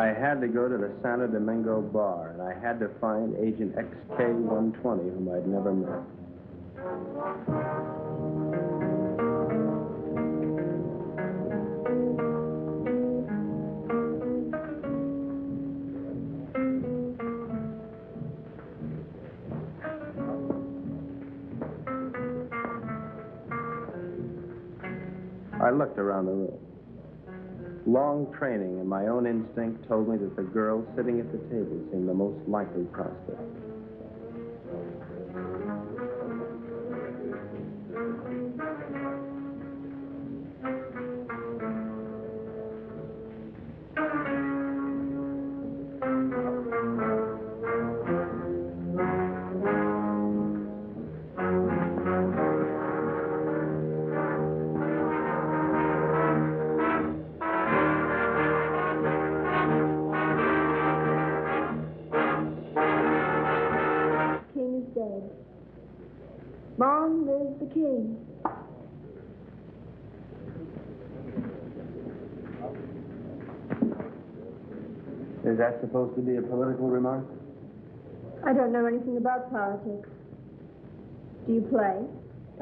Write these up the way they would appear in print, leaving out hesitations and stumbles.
I had to go to the Santo Domingo bar, and I had to find Agent XK-120, whom I'd never met. I looked around the room. Long training and my own instinct told me that the girl sitting at the table seemed the most likely prospect. Long live the king. Is that supposed to be a political remark? I don't know anything about politics. Do you play?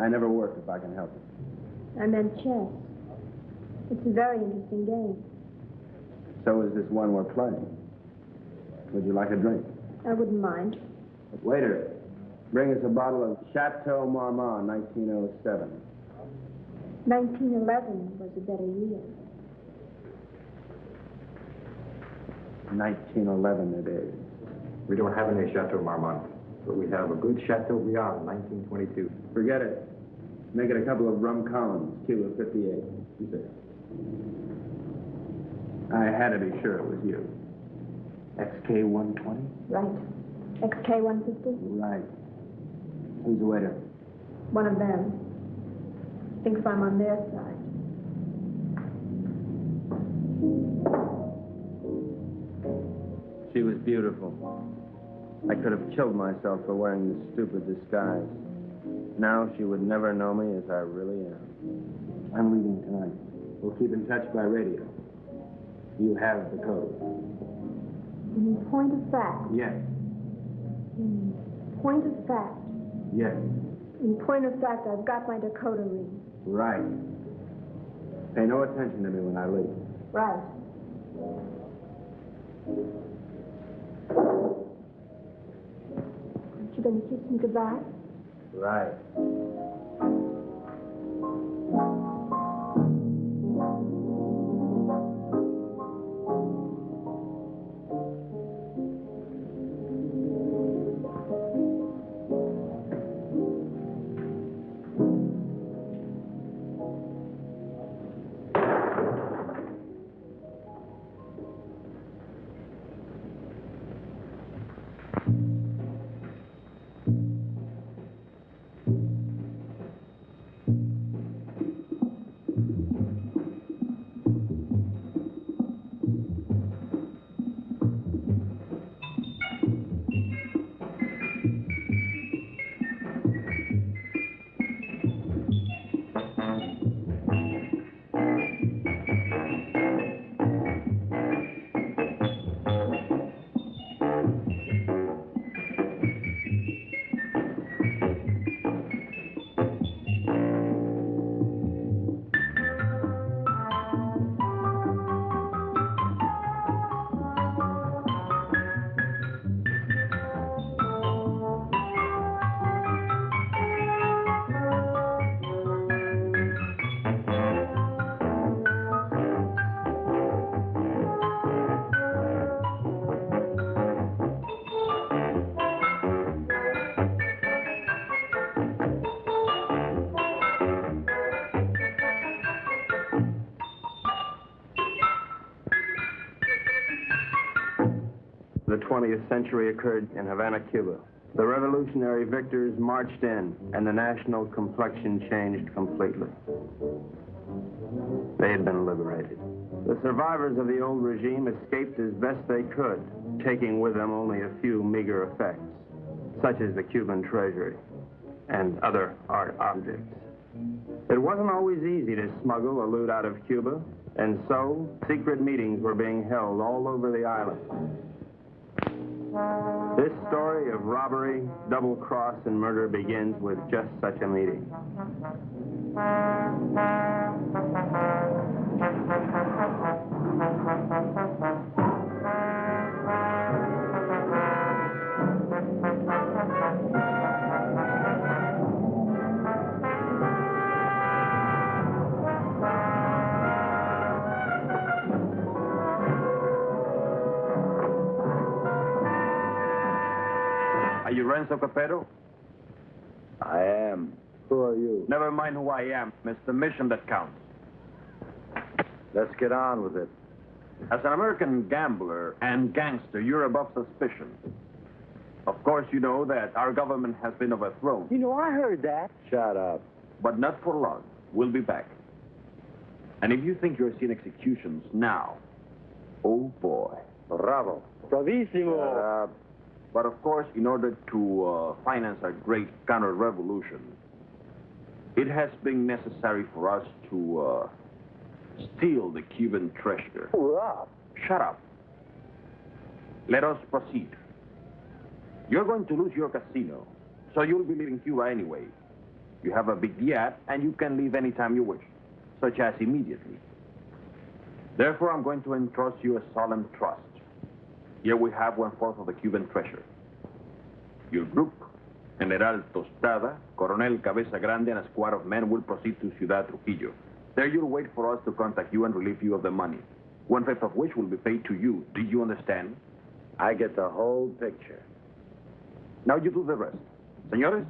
I never work if I can help it. I meant chess. It's a very interesting game. So is this one we're playing. Would you like a drink? I wouldn't mind. Waiter, bring us a bottle of Chateau Marmont, 1907. 1911 was a better year. 1911 it is. We don't have any Chateau Marmont, but we have a good Chateaubriand, 1922. Forget it. Make it a couple of rum Collins, Cuba 58. You say. I had to be sure it was you. XK-120? Right. XK-150? Right. Who's the waiter? One of them. Thinks I'm on their side. She was beautiful. I could have killed myself for wearing this stupid disguise. Now she would never know me as I really am. I'm leaving tonight. We'll keep in touch by radio. You have the code. In point of fact. Yes. In point of fact. Yes. In point of fact, I've got my decoder ring. Right. Pay no attention to me when I leave. Right. Aren't you going to kiss me goodbye? Right. The 20th century occurred in Havana, Cuba. The revolutionary victors marched in, and the national complexion changed completely. They had been liberated. The survivors of the old regime escaped as best they could, taking with them only a few meager effects, such as the Cuban treasury and other art objects. It wasn't always easy to smuggle or loot out of Cuba, And so, secret meetings were being held all over the island. This story of robbery, double-cross, and murder begins with just such a meeting. Are you Renzo Capetto? I am. Who are you? Never mind who I am. It's the mission that counts. Let's get on with it. As an American gambler and gangster, you're above suspicion. Of course, you know that our government has been overthrown. You know, I heard that. Shut up. But not for long. We'll be back. And if you think you're seeing executions now, oh boy. Bravo. Bravissimo. Shut up. But of course, in order to finance a great counter-revolution, it has been necessary for us to steal the Cuban treasure. Hurrah. Shut up. Let us proceed. You're going to lose your casino, so you'll be leaving Cuba anyway. You have a big yacht, and you can leave anytime you wish, such as immediately. Therefore, I'm going to entrust you a solemn trust. Here we have 1/4 of the Cuban treasure. Your group, General Tostada, Coronel Cabeza Grande, and a squad of men will proceed to Ciudad Trujillo. There you'll wait for us to contact you and relieve you of the money, 1/5 of which will be paid to you. Do you understand? I get the whole picture. Now you do the rest. Señores?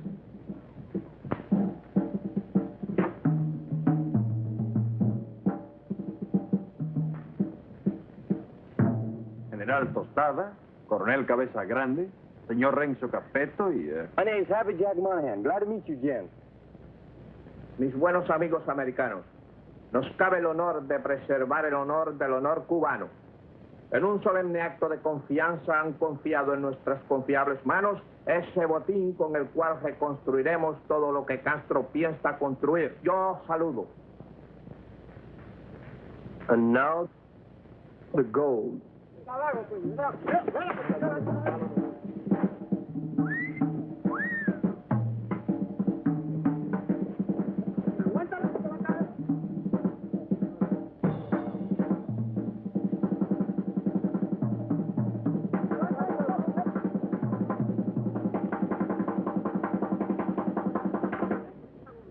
General Tostada, Coronel Cabeza Grande, Señor Renzo Capetto y... My name's Happy Jack Monahan. Glad to meet you, gents. Mis buenos amigos americanos, nos cabe el honor de preservar el honor del honor cubano. En un solemne acto de confianza han confiado en nuestras confiables manos ese botín con el cual reconstruiremos todo lo que Castro piensa construir. Yo saludo. And now, the gold.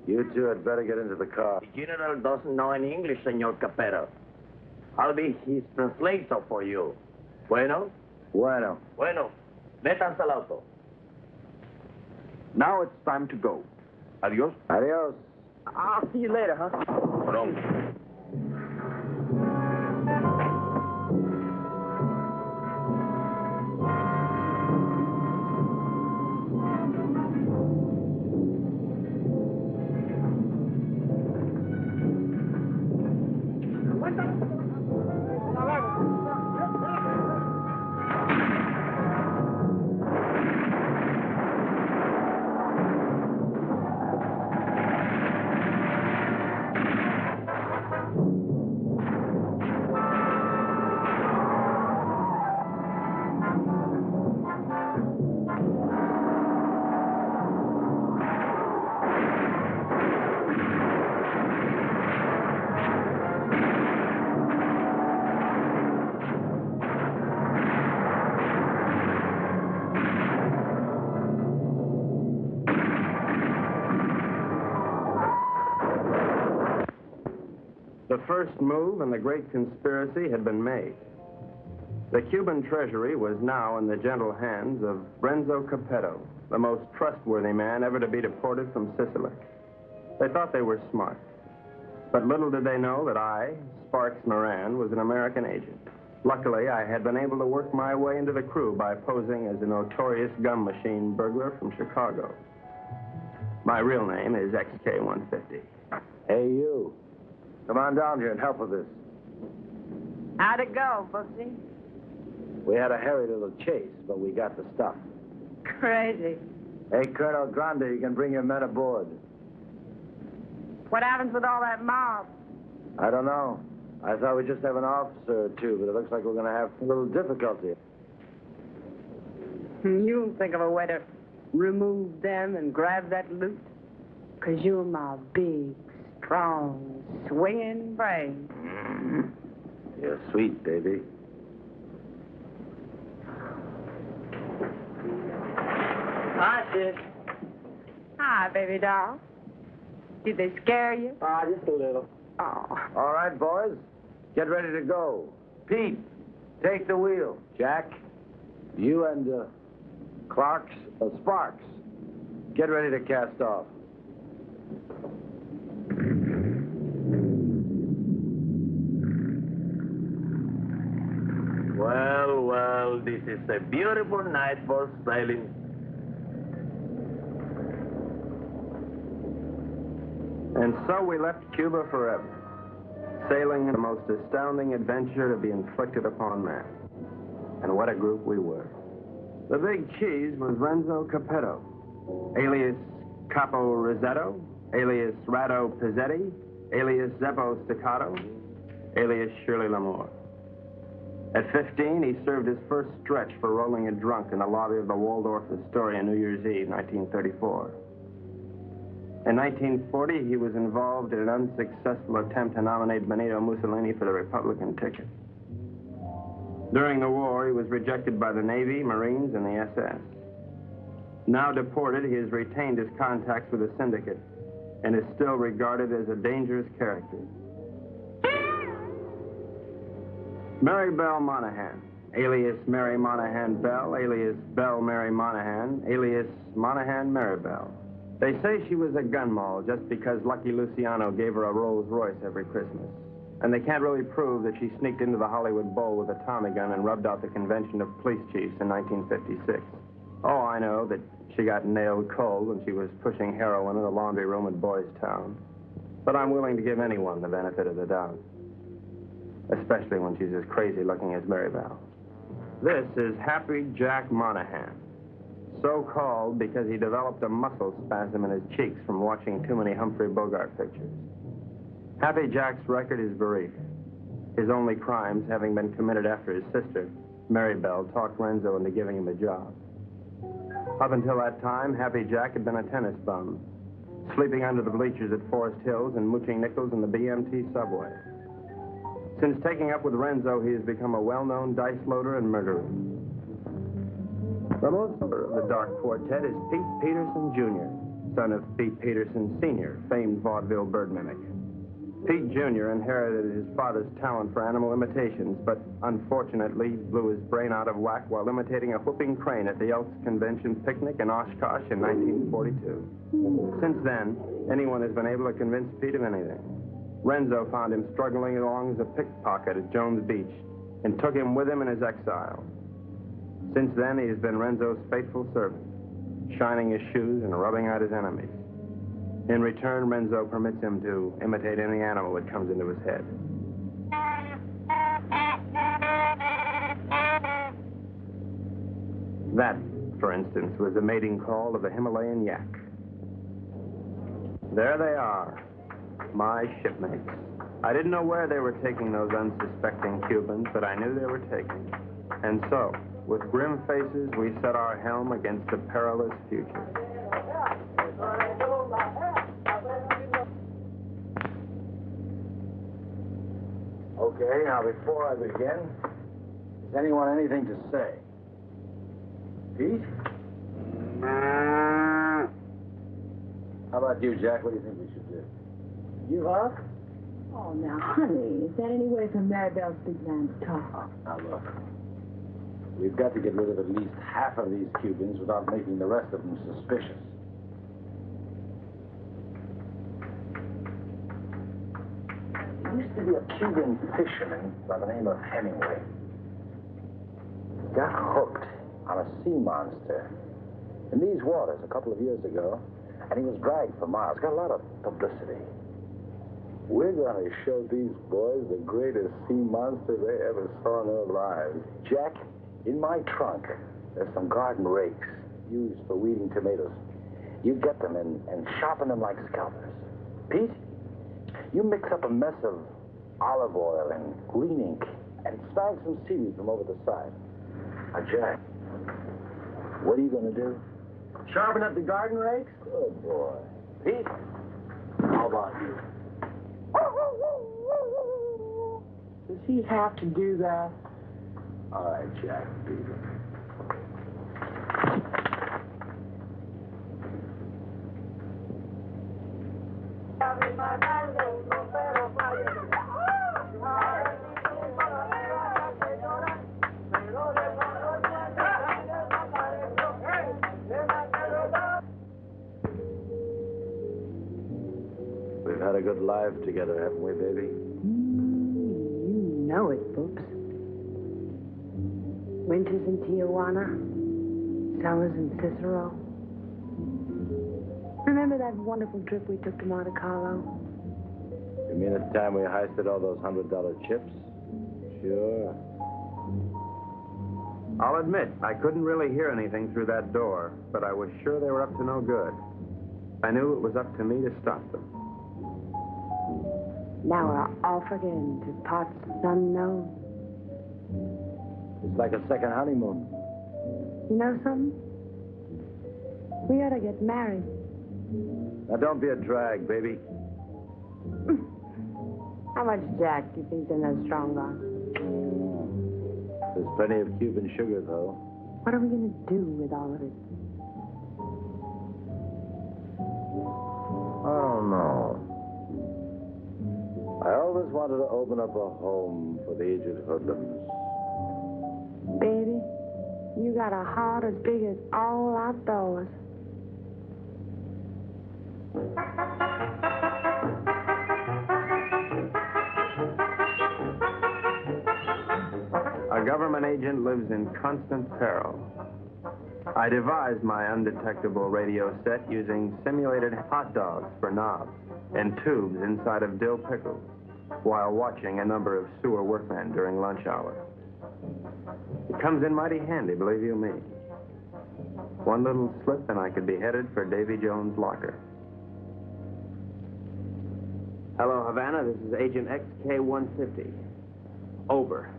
You two had better get into the car. The general doesn't know any English, Señor Capetto. I'll be his translator for you. Bueno? Bueno. Bueno. Métanse al auto. Now it's time to go. Adios. Adios. I'll see you later, huh? Pronto. The first move in the great conspiracy had been made. The Cuban treasury was now in the gentle hands of Renzo Capetto, the most trustworthy man ever to be deported from Sicily. They thought they were smart. But little did they know that I, Sparks Moran, was an American agent. Luckily, I had been able to work my way into the crew by posing as a notorious gum machine burglar from Chicago. My real name is XK150. Hey, you. Come on down here and help with this. How'd it go, Booksy? We had a hairy little chase, but we got the stuff. Crazy. Hey, Colonel Grande, you can bring your men aboard. What happens with all that mob? I don't know. I thought we'd just have an officer or two, but it looks like we're going to have a little difficulty. You'll think of a way to remove them and grab that loot. 'Cause you're my big, strong, swinging brain. You're sweet, baby. Hi, sis. Hi, baby doll. Did they scare you? Just a little. Oh. All right, boys. Get ready to go. Pete, take the wheel. Jack, you and Sparks, get ready to cast off. Well, well, this is a beautiful night for sailing. And so we left Cuba forever, sailing in the most astounding adventure to be inflicted upon man. And what a group we were. The big cheese was Renzo Capetto, alias Capo Rosetto, alias Rado Pizzetti, alias Zeppo Staccato, alias Shirley Lamour. At 15, he served his first stretch for rolling a drunk in the lobby of the Waldorf Astoria New Year's Eve, 1934. In 1940, he was involved in an unsuccessful attempt to nominate Benito Mussolini for the Republican ticket. During the war, he was rejected by the Navy, Marines, and the SS. Now deported, he has retained his contacts with the syndicate and is still regarded as a dangerous character. Mary Bell Monahan, alias Mary Monahan Bell, alias Bell Mary Monahan, alias Monahan Mary Bell. They say she was a gun moll just because Lucky Luciano gave her a Rolls Royce every Christmas. And they can't really prove that she sneaked into the Hollywood Bowl with a Tommy gun and rubbed out the convention of police chiefs in 1956. Oh, I know that she got nailed cold when she was pushing heroin in a laundry room at Boys Town. But I'm willing to give anyone the benefit of the doubt. Especially when she's as crazy looking as Mary Bell. This is Happy Jack Monahan. So called because he developed a muscle spasm in his cheeks from watching too many Humphrey Bogart pictures. Happy Jack's record is brief. His only crimes having been committed after his sister, Mary Bell, talked Renzo into giving him a job. Up until that time, Happy Jack had been a tennis bum, sleeping under the bleachers at Forest Hills and mooching nickels in the BMT subway. Since taking up with Renzo, he has become a well-known dice loader and murderer. The most of the Dark Quartet is Pete Peterson, Jr., son of Pete Peterson, Sr., famed vaudeville bird mimic. Pete, Jr. inherited his father's talent for animal imitations, but unfortunately blew his brain out of whack while imitating a whooping crane at the Elks Convention picnic in Oshkosh in 1942. Since then, anyone has been able to convince Pete of anything. Renzo found him struggling along as a pickpocket at Jones Beach and took him with him in his exile. Since then, he has been Renzo's faithful servant, shining his shoes and rubbing out his enemies. In return, Renzo permits him to imitate any animal that comes into his head. That, for instance, was the mating call of the Himalayan yak. There they are, my shipmates. I didn't know where they were taking those unsuspecting Cubans, but I knew they were taking. And so, with grim faces, we set our helm against a perilous future. Okay, now before I begin, does anyone anything to say? Pete? How about you, Jack? What do you think we should do? You up? Oh, now, honey, is that any way for Maribel's big man to talk? Now, look. We've got to get rid of at least half of these Cubans without making the rest of them suspicious. There used to be a Cuban fisherman by the name of Hemingway. He got hooked on a sea monster in these waters a couple of years ago, and he was dragged for miles. Got a lot of publicity. We're going to show these boys the greatest sea monster they ever saw in their lives. Jack, in my trunk, there's some garden rakes used for weeding tomatoes. You get them and sharpen them like scalpers. Pete, you mix up a mess of olive oil and green ink, and snag some seaweed from over the side. Now, Jack, what are you going to do? Sharpen up the garden rakes? Good boy. Pete, how about you? Does he have to do that? All right, Jack, beat it. We've had a good life together, haven't we, baby? You know it, Boops. Winters in Tijuana, summers in Cicero. Remember that wonderful trip we took to Monte Carlo? You mean the time we heisted all those $100 chips? Sure. I'll admit, I couldn't really hear anything through that door, but I was sure they were up to no good. I knew it was up to me to stop them. Now we're off again to parts unknown. It's like a second honeymoon. You know something? We ought to get married. Now, don't be a drag, baby. How much Jack do you think in those strong arms? There's plenty of Cuban sugar, though. What are we going to do with all of it? I don't know. I always wanted to open up a home for the aged hoodlums. Baby, you got a heart as big as all outdoors. A government agent lives in constant peril. I devised my undetectable radio set using simulated hot dogs for knobs and tubes inside of dill pickles while watching a number of sewer workmen during lunch hour. It comes in mighty handy, believe you me. One little slip and I could be headed for Davy Jones' locker. Hello, Havana. This is Agent XK-150. Over.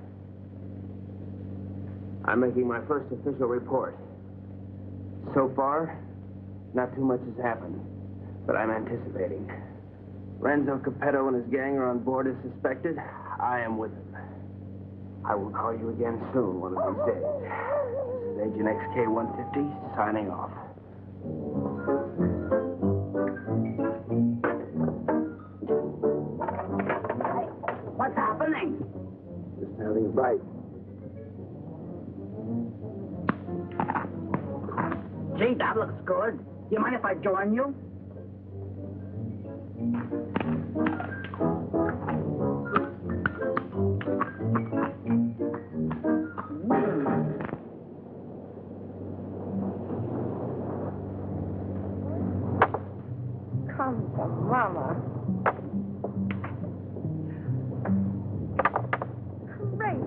I'm making my first official report. So far, not too much has happened, but I'm anticipating. Renzo Capetto and his gang are on board as suspected. I am with them. I will call you again soon, one of these days. This is Agent XK-150 signing off. What's happening? Just having a bite. Gee, that looks good. You mind if I join you? Come to Mama. Great.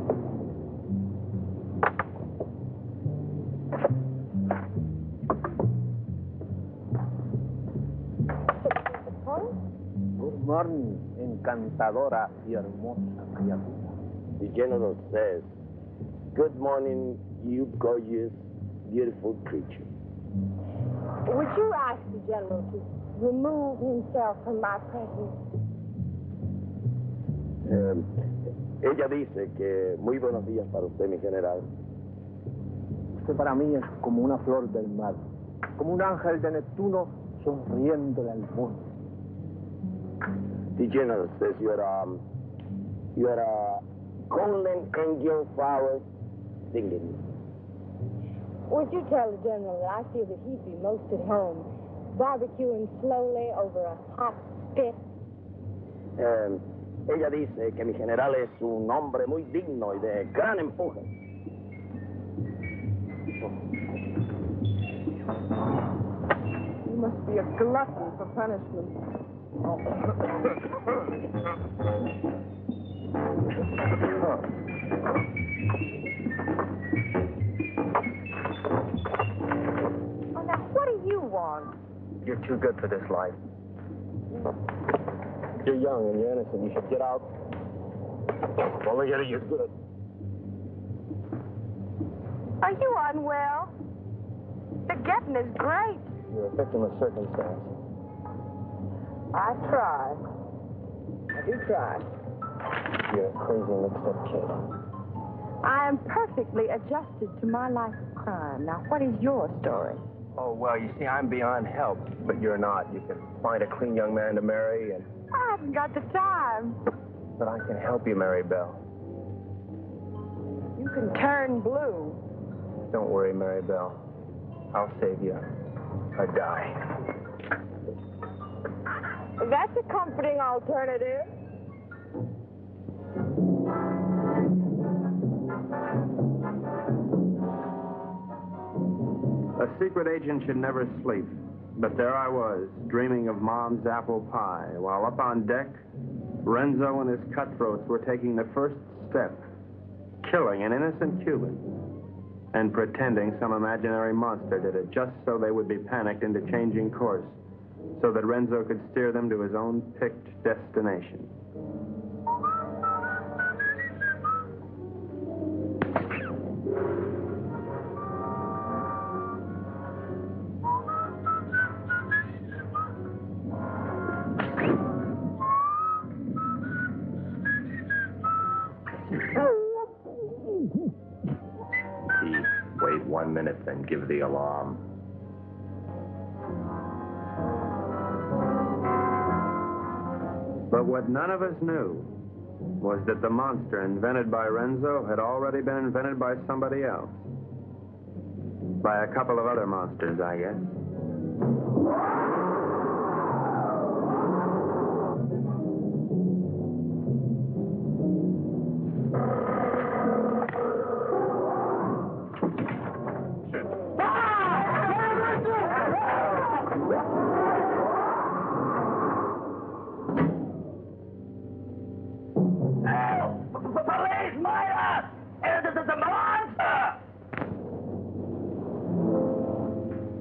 Good morning, encantadora y hermosa criatura. The general says, "Good morning, you gorgeous, beautiful creature." Would you ask the general to remove himself from my presence? Ella dice que muy buenos días para usted, mi general. Usted para mí es como una flor del mar, como un ángel de Neptuno sonriéndole al mundo. The general says you are a golden angel flower singing. Would you tell the general that I feel that he'd be most at home, barbecuing slowly over a hot spit? Ella dice que mi general es un hombre muy digno y de gran empuje. You must be a glutton for punishment. Oh, now, what do you want? You're too good for this life. You're young and you're innocent. You should get out Only getting you good. Are you unwell? The getting is great. You're a victim of circumstance. I try. I do try. You're a crazy mixed-up kid. I am perfectly adjusted to my life of crime. Now, what is your story? Oh, well, you see, I'm beyond help, but you're not. You can find a clean young man to marry, and... I haven't got the time. But I can help you, Mary Bell. You can turn blue. Don't worry, Mary Bell. I'll save you a die. That's a comforting alternative. A secret agent should never sleep. But there I was, dreaming of Mom's apple pie, while up on deck, Renzo and his cutthroats were taking the first step, killing an innocent Cuban, and pretending some imaginary monster did it just so they would be panicked into changing course, so that Renzo could steer them to his own picked destination. Wait 1 minute, then give the alarm. But what none of us knew was that the monster invented by Renzo had already been invented by somebody else. By a couple of other monsters, I guess.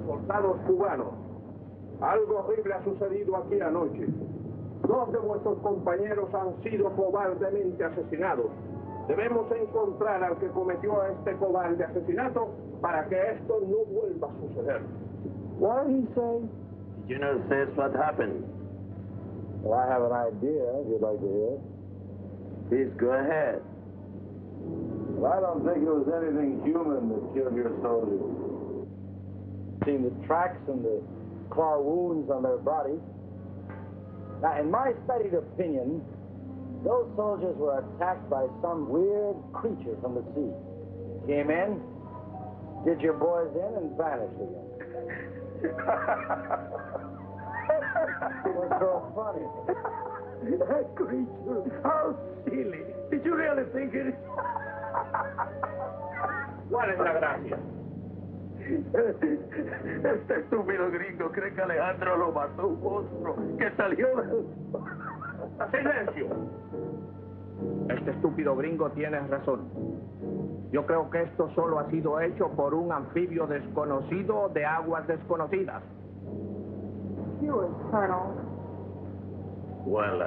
Soldados cubanos, algo horrible ha sucedido aquí anoche. 2 de vuestros compañeros han sido cobardemente asesinados. Debemos encontrar al que cometió este cobarde asesinato para que esto no vuelva a suceder. What did he say? The general says what happened. Well, I have an idea, if you'd like to hear it. Please go ahead. Well, I don't think it was anything human that killed your soldiers. Seen the tracks and the claw wounds on their bodies. Now, in my studied opinion, those soldiers were attacked by some weird creature from the sea. Came in, did your boys in, and vanished again. What's so funny? That creature, how silly. Did you really think it? ¿Cuál es la gracia? Este estúpido gringo cree que Alejandro lo mató un monstruo que salió del... ¡Silencio! Este estúpido gringo tiene razón. Yo creo que esto solo ha sido hecho por un anfibio desconocido de aguas desconocidas. Yours, Colonel. Well,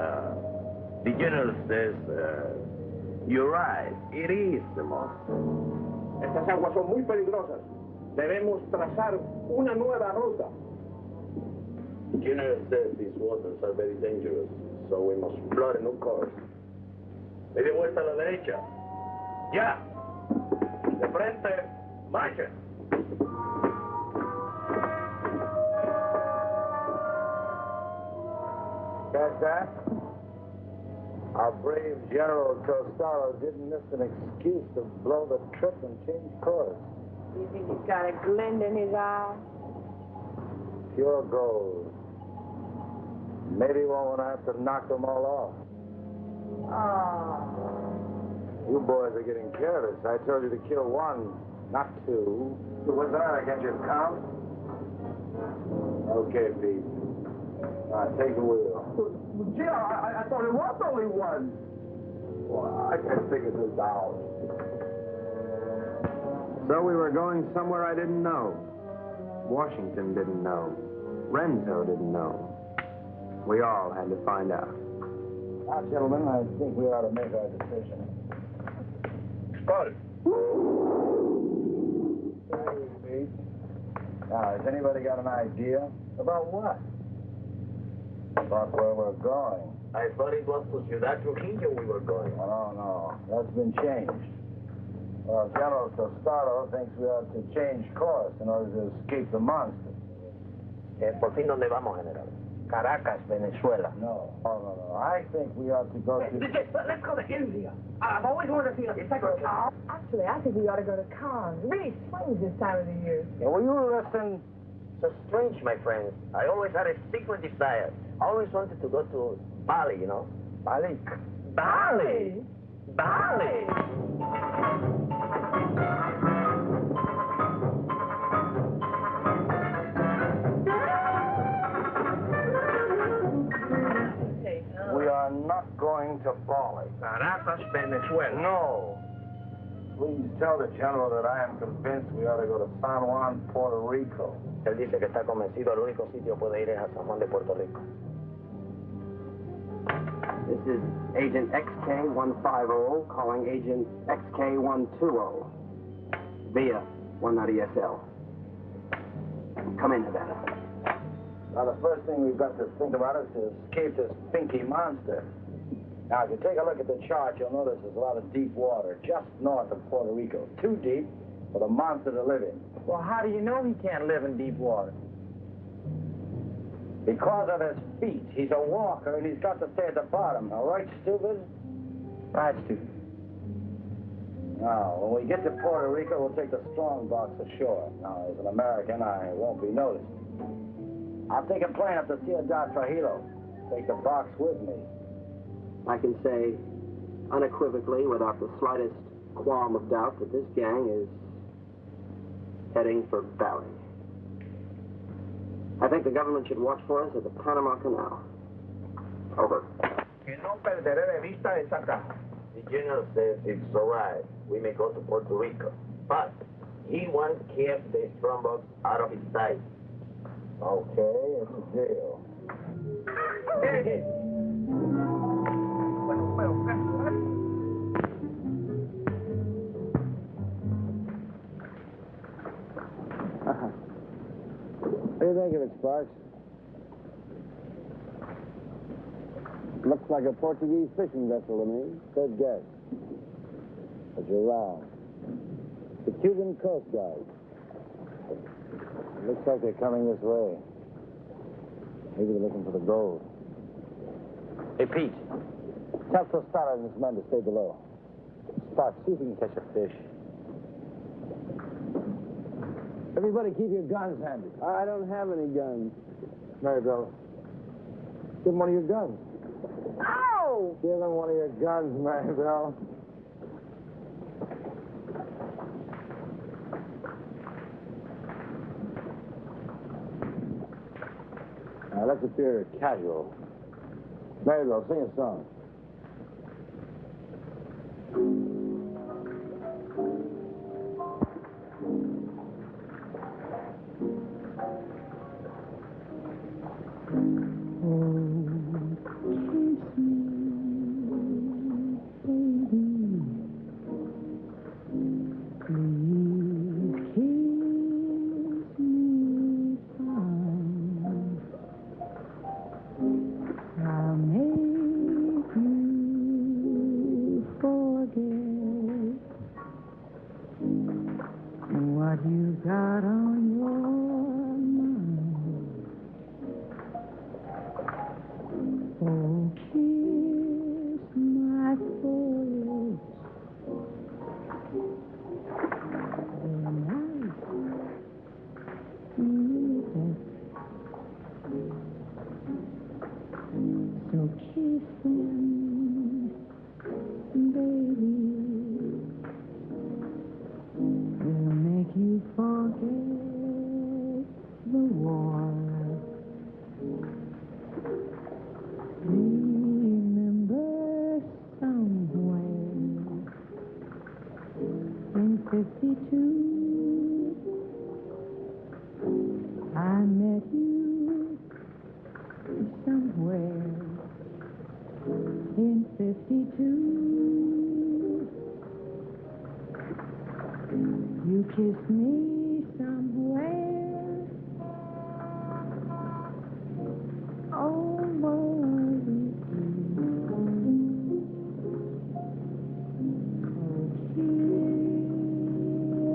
the general says, you're right. It is the monster. Estas aguas son muy peligrosas. Debemos trazar una nueva ruta. The general says these waters are very dangerous, so we must plot a new course. Media vuelta a la derecha. Ya. De frente, marcha. Catch that? Our brave General Costello didn't miss an excuse to blow the trip and change course. You think he's got a glint in his eye? Pure gold. Maybe we won't have to knock them all off. Oh. You boys are getting careless. I told you to kill 1, not 2. What's that? I got your count? Okay, Pete. All right, take the wheel. Gee, I thought it was only 1. Well, I can't figure this out. So we were going somewhere I didn't know. Washington didn't know. Renzo didn't know. We all had to find out. Now, gentlemen, I think we ought to make our decision. Skull. Now, has anybody got an idea? About what? About where we're going. I thought it was to Ciudad Trujillo we were going. Oh, no. That's been changed. Well, General Tostado thinks we ought to change course in order to escape the monster. ¿Por fin dónde vamos, General? Caracas, Venezuela. No. No. I think we ought to go to... Let's go to India. I've always wanted to see a cycle town. Actually, I think we ought to go to Cannes. It really swings this time of the year. Yeah, will you listen? So strange, my friends. I always had a secret desire. I always wanted to go to Bali, you know? Bali? Bali! Bali! We are not going to Bali. Caracas, Venezuela. No. Please tell the General that I am convinced we ought to go to San Juan, Puerto Rico. Él dice que está convencido, el único sitio puede ir es a San Juan de Puerto Rico. This is Agent XK150 calling Agent XK120 via 190SL. Come in, Havana. Now, the first thing we've got to think about is to escape this pinky monster. Now, if you take a look at the chart, you'll notice there's a lot of deep water just north of Puerto Rico. Too deep for the monster to live in. Well, how do you know he can't live in deep water? Because of his feet. He's a walker, and he's got to stay at the bottom. All right, stupid? Right, stupid. Now, when we get to Puerto Rico, we'll take the strong box ashore. Now, as an American, I won't be noticed. I'll take a plane up to Ciudad Trujillo. Take the box with me. I can say unequivocally, without the slightest qualm of doubt, that this gang is heading for Bali. I think the government should watch for us at the Panama Canal. Over. Que no perderé de vista esa caja. The general says it's all right. We may go to Puerto Rico. But he wants to keep the strongbox out of his sight. Okay, it's a deal. What do you think of it, Sparks? Looks like a Portuguese fishing vessel to me. Good guess. But you're wrong. The Cuban Coast Guard. Looks like they're coming this way. Maybe they're looking for the gold. Hey, Pete. Tell Tostada and his men to stay below. Sparks, see if we can catch a fish. Everybody keep your guns handy. I don't have any guns. Maribel, give him one of your guns. Ow! Give him one of your guns, Maribel. Now, let's appear casual. Maribel, sing a song. 52. You kissed me somewhere over the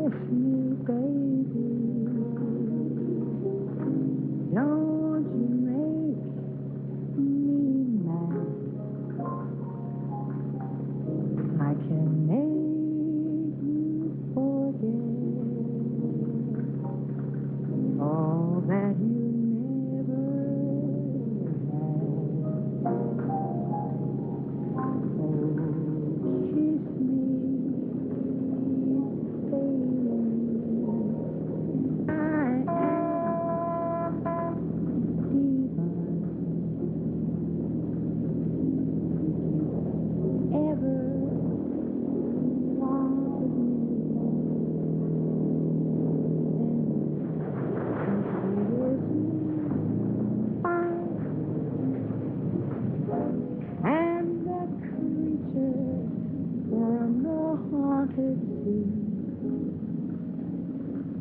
kiss me, baby. Don't you make me mad. I can make you forget all that you never had. Oh, kiss me, baby. I am divine. Ever wanted me, and the creature from the haunted sea.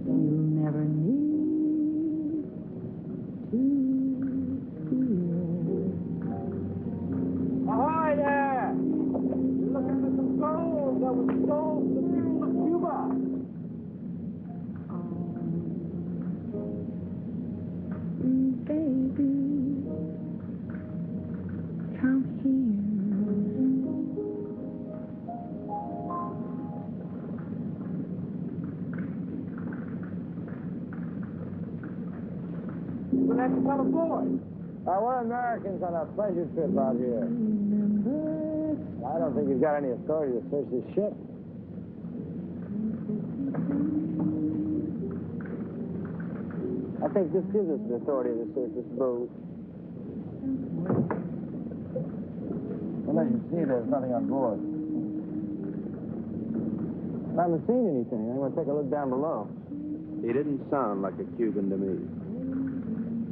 You'll never need to fear. Ahoy there! You're looking for some gold that was sold to the people of Cuba. Baby, come here. Well, that's another boy. We're Americans on a pleasure trip out here. Remember, I don't think you've got any authority to search this ship. I think this gives us the authority to search this boat. Well, as you see, there's nothing on board. I haven't seen anything. I'm going to take a look down below. He didn't sound like a Cuban to me.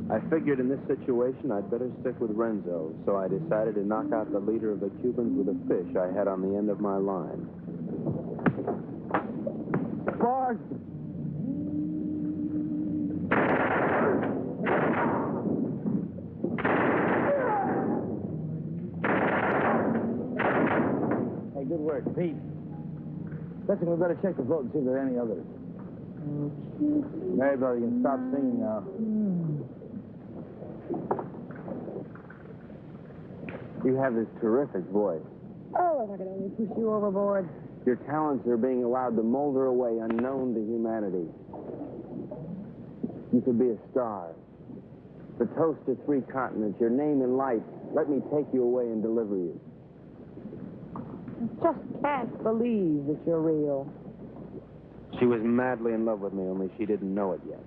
I figured in this situation I'd better stick with Renzo, so I decided to knock out the leader of the Cubans with a fish I had on the end of my line. Bart! Hey, good work, Pete. Listen, we better check the boat and see if there are any others. Maribel, you can stop singing now. You have this terrific voice. oh, if I could only push you overboard. Your talents are being allowed to molder away unknown to humanity. You could be a star. The toast of 3 continents, your name in lights. Let me take you away and deliver you. I just can't believe that you're real. She was madly in love with me, only she didn't know it yet.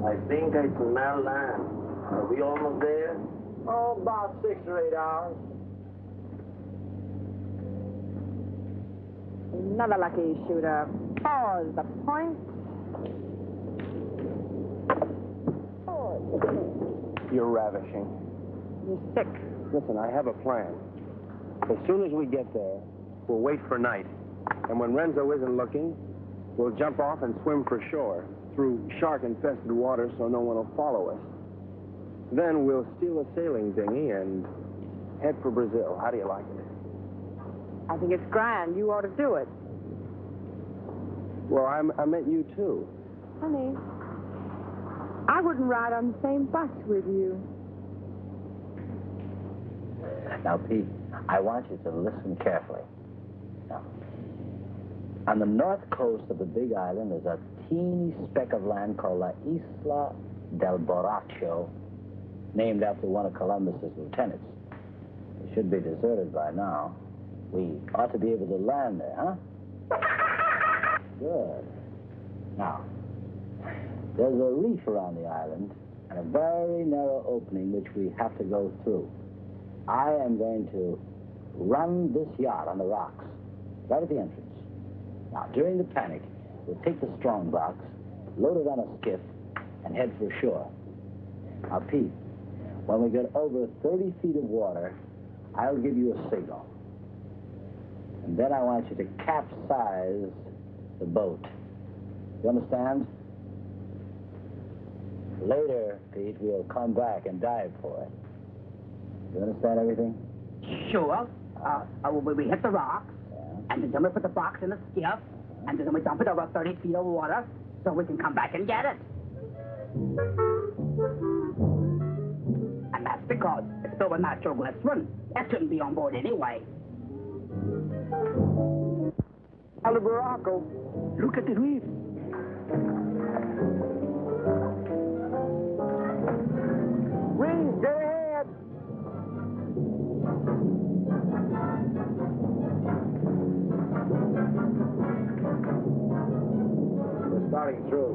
I think I smell land. Are we almost there? Oh, about 6 or 8 hours. Another lucky shooter. Pause the point. You're ravishing. You're sick. Listen, I have a plan. As soon as we get there, we'll wait for night. And when Renzo isn't looking, we'll jump off and swim for shore through shark-infested water so no one will follow us. Then we'll steal a sailing dinghy and head for Brazil. How do you like it? I think it's grand. You ought to do it. Well, I meant you, too. Honey, I wouldn't ride on the same bus with you. Now, Pete, I want you to listen carefully. Now, on the north coast of the Big Island is a teeny speck of land called La Isla del Borracho, named after one of Columbus's lieutenants. It should be deserted by now. We ought to be able to land there, huh? Good. Now, there's a reef around the island and a very narrow opening which we have to go through. I am going to run this yacht on the rocks, right at the entrance. Now, during the panic, we'll take the strong box, load it on a skiff, and head for shore. Now, Pete, when we get over 30 feet of water, I'll give you a signal. And then I want you to capsize the boat. You understand? Later, Pete, we'll come back and dive for it. You understand everything? Sure. We hit the rocks, and then we put the box in the skiff, and then we dump it over 30 feet of water so we can come back and get it. And that's because it's filled with natural glycerin. That shouldn't be on board anyway. Alabaraco, look at the reef. Reef, get ahead. We're starting through.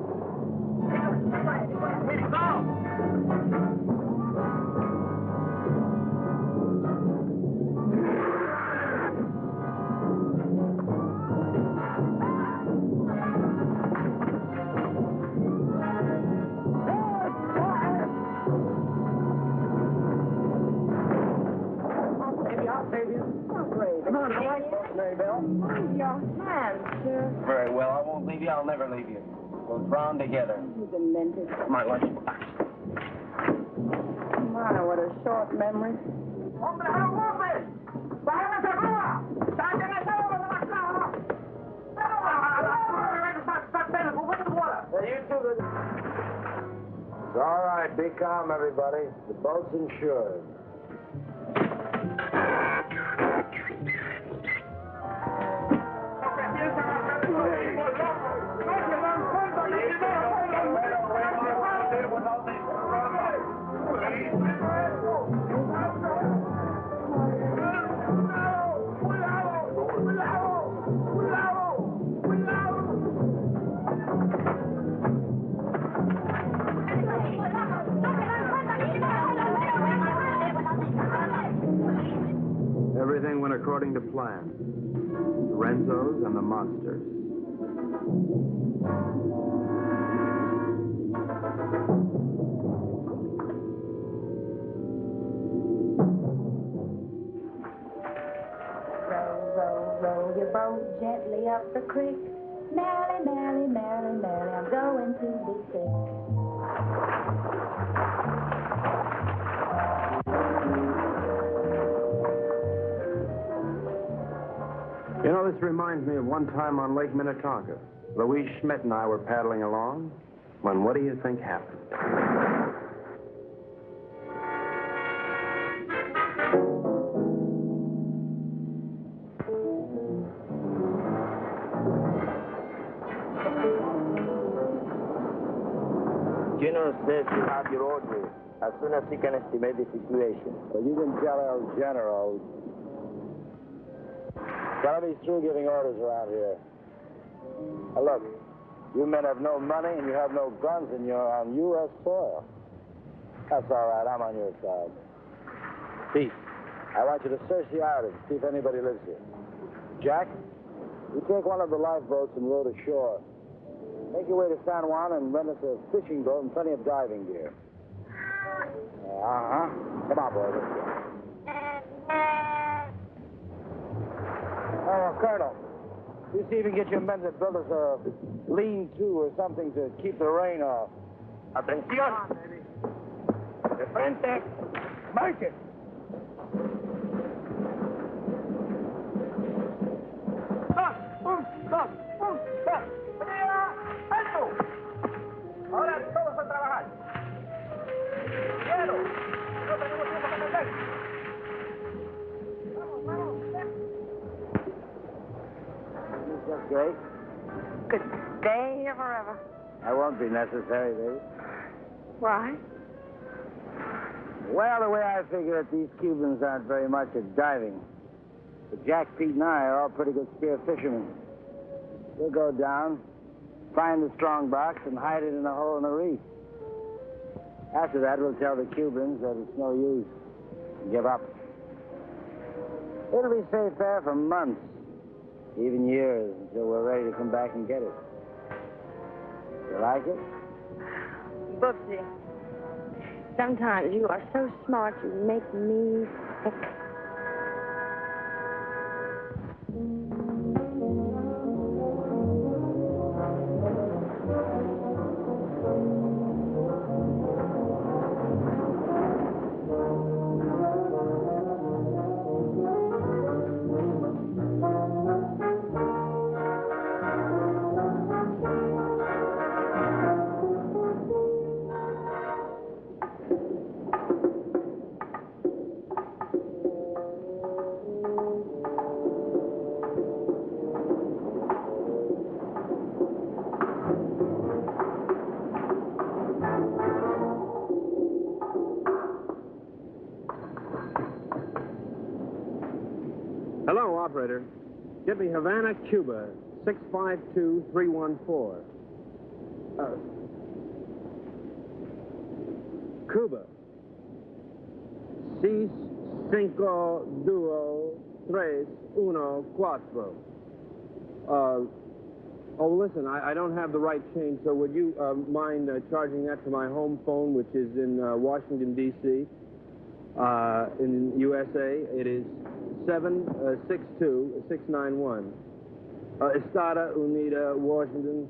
Very well, I won't leave you. I'll never leave you. We'll drown together. You demented. My lunch. My, what a short memory. It's all right. Be calm, everybody. The boat's insured. Everything went according to plan. The Renzos and the monsters. Row your boat gently up the creek. Merrily, merrily, merrily, merrily, I'm going to be sick. You know, this reminds me of one time on Lake Minnetonka. Louise Schmidt and I were paddling along when what do you think happened? General says you have your orders as soon as he can estimate the situation. Well, you can tell El General. Gotta be through giving orders around here. Now, look, you men have no money and you have no guns and you're on U.S. soil. That's all right. I'm on your side. Pete, I want you to search the island, see if anybody lives here. Jack, you take one of the lifeboats and row to shore. Make your way to San Juan and rent us a fishing boat and plenty of diving gear. Uh-huh. Come on, boy. Let's go. Oh, Colonel, you see if you can get your men to build us a lean-to or something to keep the rain off. Atención. De frente. Marchen. Dos. ¡Alto! Ahora todos a trabajar. Quiero. No tenemos tiempo que perder. Vamos. That's great. Good day forever. That won't be necessary, baby. Why? Well, the way I figure it, these Cubans aren't very much at diving. But Jack, Pete, and I are all pretty good spear fishermen. We'll go down, find the strong box, and hide it in a hole in the reef. After that, we'll tell the Cubans that it's no use. Give up. It'll be safe there for months, even years, until we're ready to come back and get it. You like it? Bubsy. Sometimes you are so smart you make me sick. Hello, operator. Get me Havana, Cuba, 652314. Cuba. 6, 5, 2, 3, 1, 4. Listen, I don't have the right change, so would you mind charging that to my home phone, which is in Washington, D.C., in USA? It is 762-691. Estada Unida, Washington,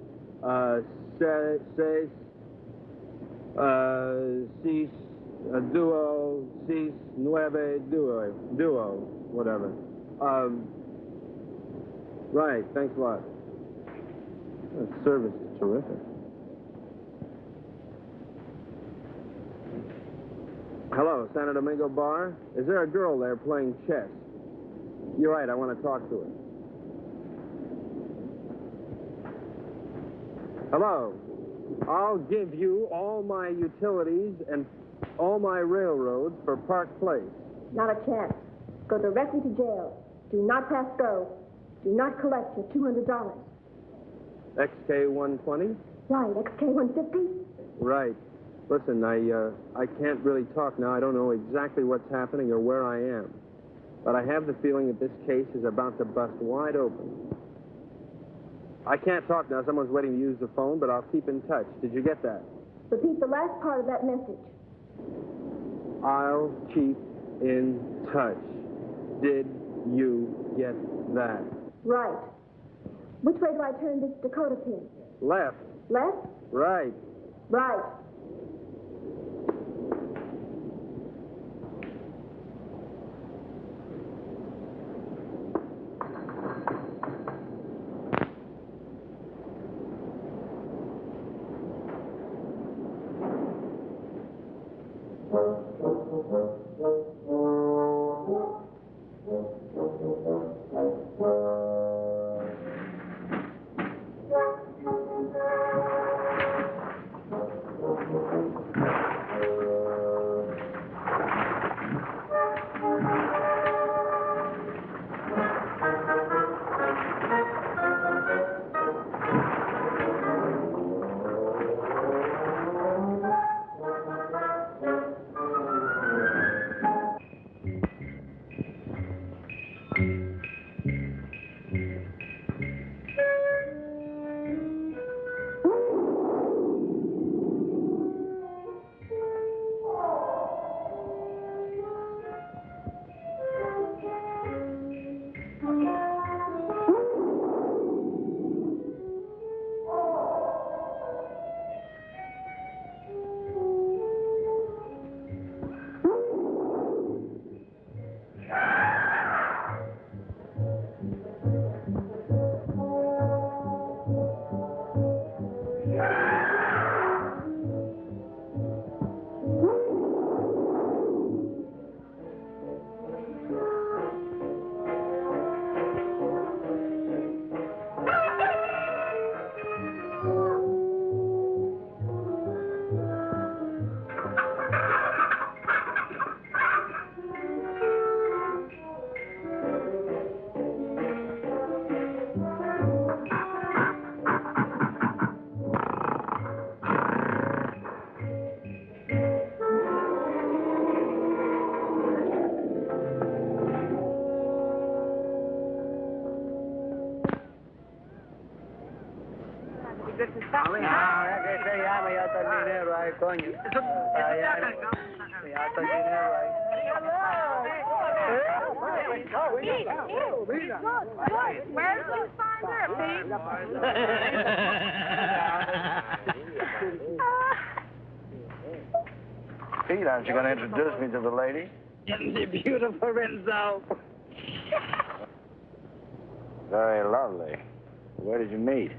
6, 6, 9, duo, whatever. Right, thanks a lot. That service is terrific. Hello, Santo Domingo Bar. Is there a girl there playing chess? You're right, I want to talk to her. Hello. I'll give you all my utilities and all my railroads for Park Place. Not a chance. Go directly to jail. Do not pass go. Do not collect your $200. XK-120? Right, XK-150? Right. Listen, I can't really talk now. I don't know exactly what's happening or where I am. But I have the feeling that this case is about to bust wide open. I can't talk now. Someone's waiting to use the phone, but I'll keep in touch. Did you get that? Repeat the last part of that message. I'll keep in touch. Did you get that? Right. Which way do I turn this Dakota pin? Left. Left? Right. Right. coño. Where did you find her, Pete? Pete, aren't you going to introduce me to the lady? Isn't she beautiful, Renzo? Very lovely. Where did you meet?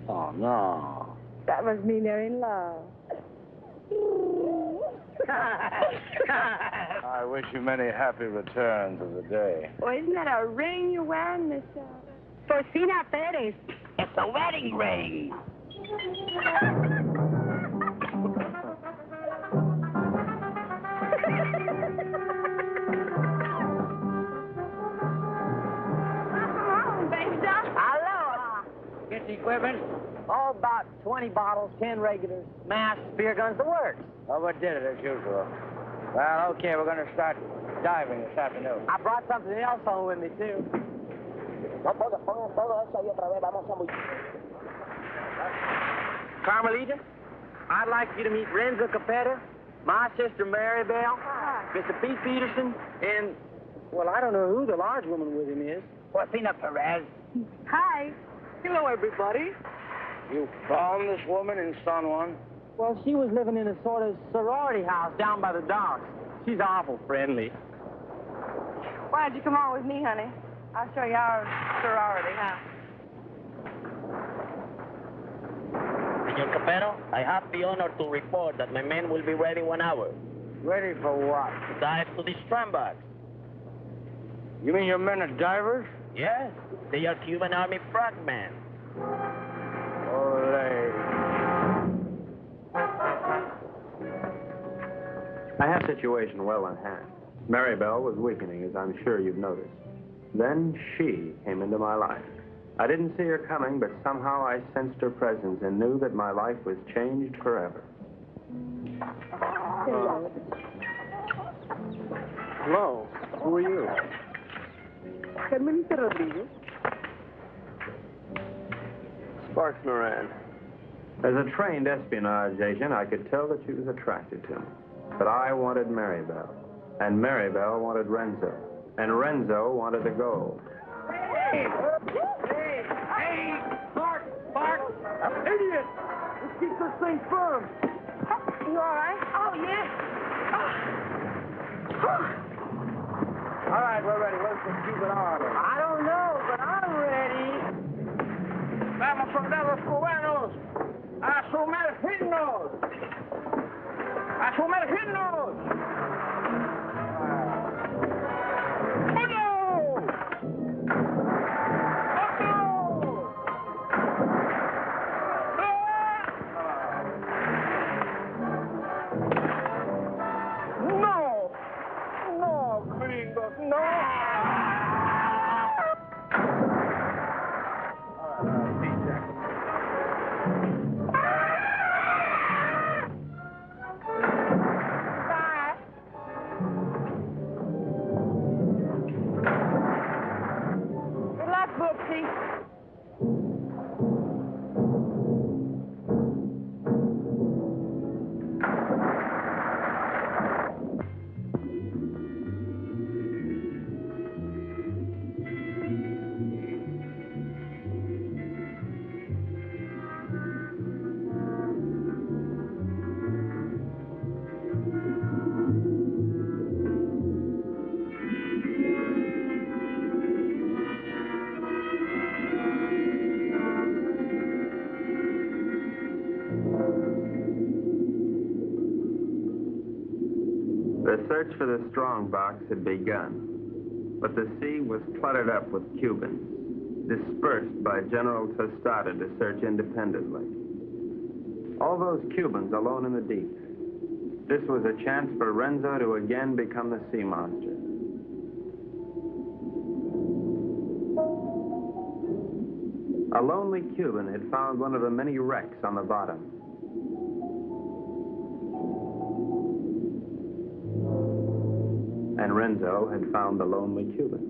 Oh, no. That must mean they're in love. I wish you many happy returns of the day. Well, isn't that a ring you're wearing, Miss Forcina Perez? It's a wedding ring. Aloha. Get the equipment. All about 20 bottles, 10 regulars, masks, beer guns, the works. Overdid it as usual. Well, okay, we're going to start diving this afternoon. I brought something else home with me, too. Carmelita, I'd like you to meet Renzo Capetta, my sister Mary Bell, Mr. Pete Peterson, and, well, I don't know who the large woman with him is. Forcina Perez. Hi. Hello, everybody. You found this woman in San Juan? Well, she was living in a sort of sorority house down by the docks. She's awful friendly. Why don't you come on with me, honey? I'll show you our sorority house. Senor Capero, I have the honor to report that my men will be ready 1 hour. Ready for what? To dive to the strandbacks. You mean your men are divers? Yes, they are Cuban Army frogmen. Ole. I had the situation well in hand. Mary Bell was weakening, as I'm sure you've noticed. Then she came into my life. I didn't see her coming, but somehow I sensed her presence and knew that my life was changed forever. Hello. Who are you? Carmelita Rodriguez. Sparks Moran. As a trained espionage agent, I could tell that she was attracted to me. But I wanted Mary Bell, and Mary Bell wanted Renzo, and Renzo wanted the gold. Hey! Bart! Idiot! Let's keep this thing firm. You all right? Oh, yeah. All right, we're ready. Where's the Cuban Army? I don't know, but I'm ready. Vamos, soldados cubanos, a sumergirnos. ¡A sumergirnos! The search for the strongbox had begun, but the sea was cluttered up with Cubans, dispersed by General Tostada to search independently. All those Cubans alone in the deep. This was a chance for Renzo to again become the sea monster. A lonely Cuban had found one of the many wrecks on the bottom. And Renzo had found the lonely Cuban.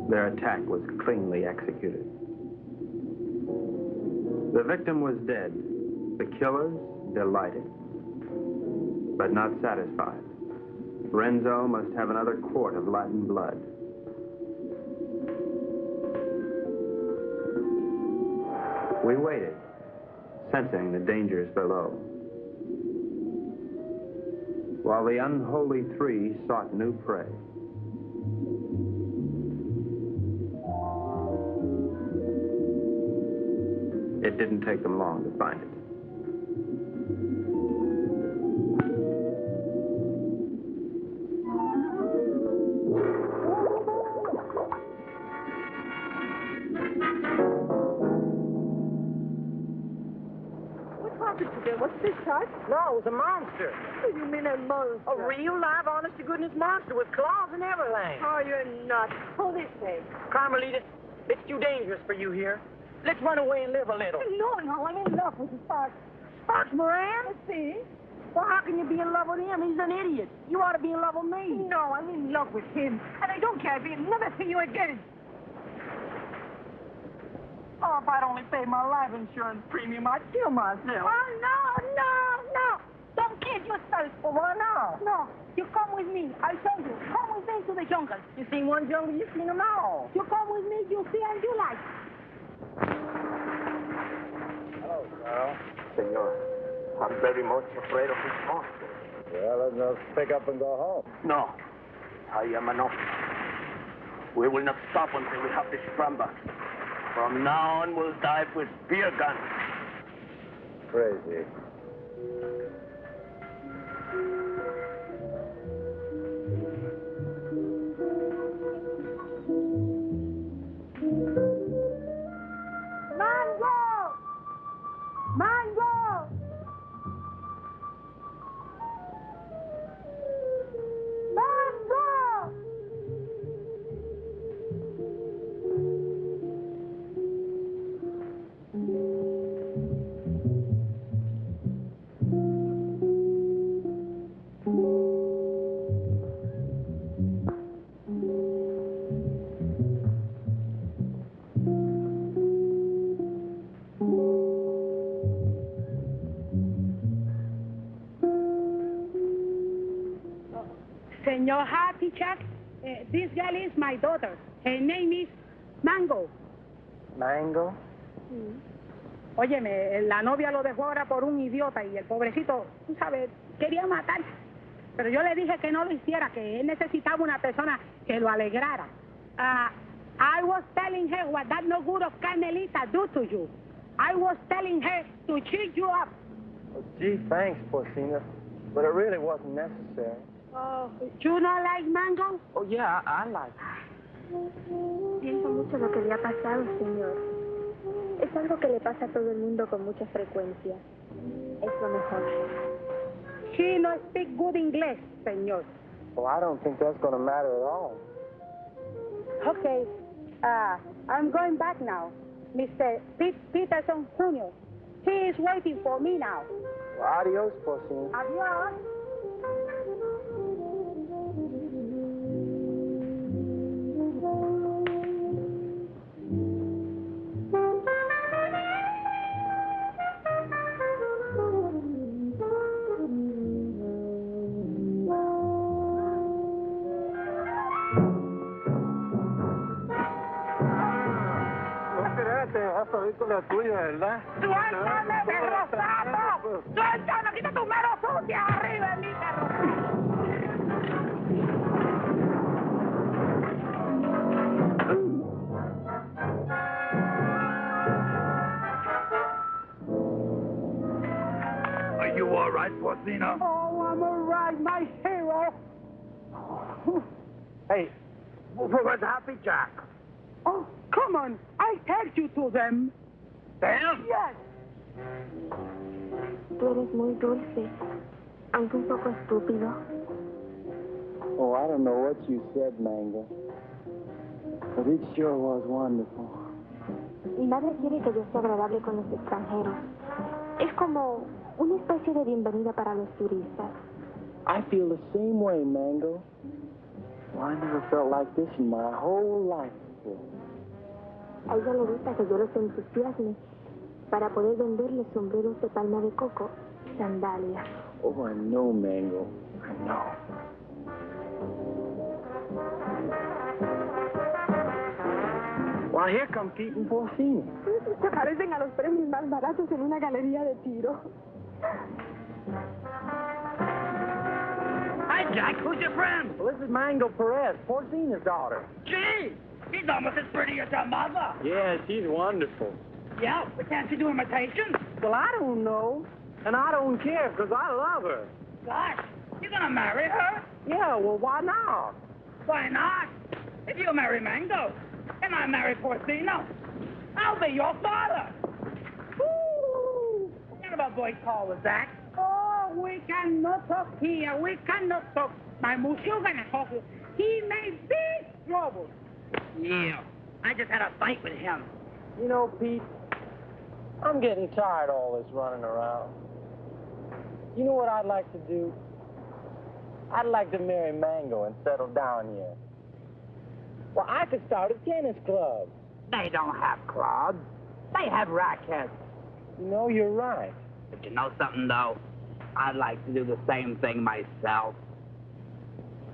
Their attack was cleanly executed. The victim was dead. The killers delighted, but not satisfied. Renzo must have another quart of Latin blood. We waited, sensing the dangers below, while the unholy three sought new prey. It didn't take them long to find it. What's this, Tut? No, it was a monster. What do you mean a monster? A real, live, honest-to-goodness monster with claws and everything. Oh, you're nuts. Pull this way. Carmelita, it's too dangerous for you here. Let's run away and live a little. No, I'm in love with the Sparks. Sparks Moran? Let's see. Well, how can you be in love with him? He's an idiot. You ought to be in love with me. No, I'm in love with him. And I don't care if he'll never see you again. Oh, if I'd only paid my life insurance premium, I'd kill myself. Oh, no. Don't kill yourself. Well, why not? No, you come with me. I'll show you. Come with me to the jungle. You seen one jungle, you've seen them all. You come with me, you'll see and you like. Hello, Carl. Senor, I'm very much afraid of this monster. Well, then let's pick up and go home. No, I am an officer. We will not stop until we have this scramble. From now on, we'll dive with spear guns. Crazy. Mango! Senor Happy Chuck, this girl is my daughter. Her name is Mango. Mango? Óyeme, la novia lo dejó ahora por un idiota y el pobrecito, tú sabes, quería matar. Pero yo le dije que no lo hiciera, que él necesitaba una persona que lo alegrara. I was telling her what that no good of Carmelita do to you. I was telling her to cheer you up. Oh, gee, thanks, Porcina. But it really wasn't necessary. Oh, you not like Mango? Oh, yeah, I like Siento mucho lo que le ha pasado, señor. Es algo que le pasa a todo el mundo con mucha frecuencia. Es lo mejor. She no speak good English, señor. Well, I don't think that's going to matter at all. Okay, I'm going back now. Mr. Peterson Jr. He is waiting for me now. Well, adios, Porcina. Adios. Película tuya, ¿verdad? ¡Suéltame, perro sapo! ¡Suéltame! ¡Quita tu mano sucia arriba de mí, perro! Are you all right, Porcina? Oh, I'm all right, my hero. Hey, where's Happy Jack? Oh, come on. I take you to them. Them? Yes. Tú eres muy dulce, aunque un poco estúpido. Oh, I don't know what you said, Mango. But it sure was wonderful. Mi madre quiere que yo sea agradable con los extranjeros. Es como una especie de bienvenida para los turistas. I feel the same way, Mango. Well, I never felt like this in my whole life. wonderful. A ella le gusta que yo los entusiasme para poder venderle sombreros de palma de coco, sandalias. Oh, I know, Mango. I know. Well, here come Pete and Porcini. Se parecen a los premios más baratos en una galería de tiro. Hi, Jack. Who's your friend? Well, this is Mango Perez, Porcini's daughter. Gee, she's almost as pretty as her mother. Yeah, she's wonderful. Yeah, but can't she do imitations? Well, I don't know. And I don't care, because I love her. Gosh, you're gonna marry her? Yeah, well, why not? Why not? If you marry Mango, and I marry Porcino, I'll be your father. Woo! What kind of a boy call was that? Oh, we cannot talk here. We cannot talk. My monsieur gonna talk. He may be trouble. Yeah, I just had a fight with him. You know, Pete, I'm getting tired of all this running around. You know what I'd like to do? I'd like to marry Mango and settle down here. Well, I could start a tennis club. They don't have clubs. They have rackets. You know, you're right. But you know something, though? I'd like to do the same thing myself.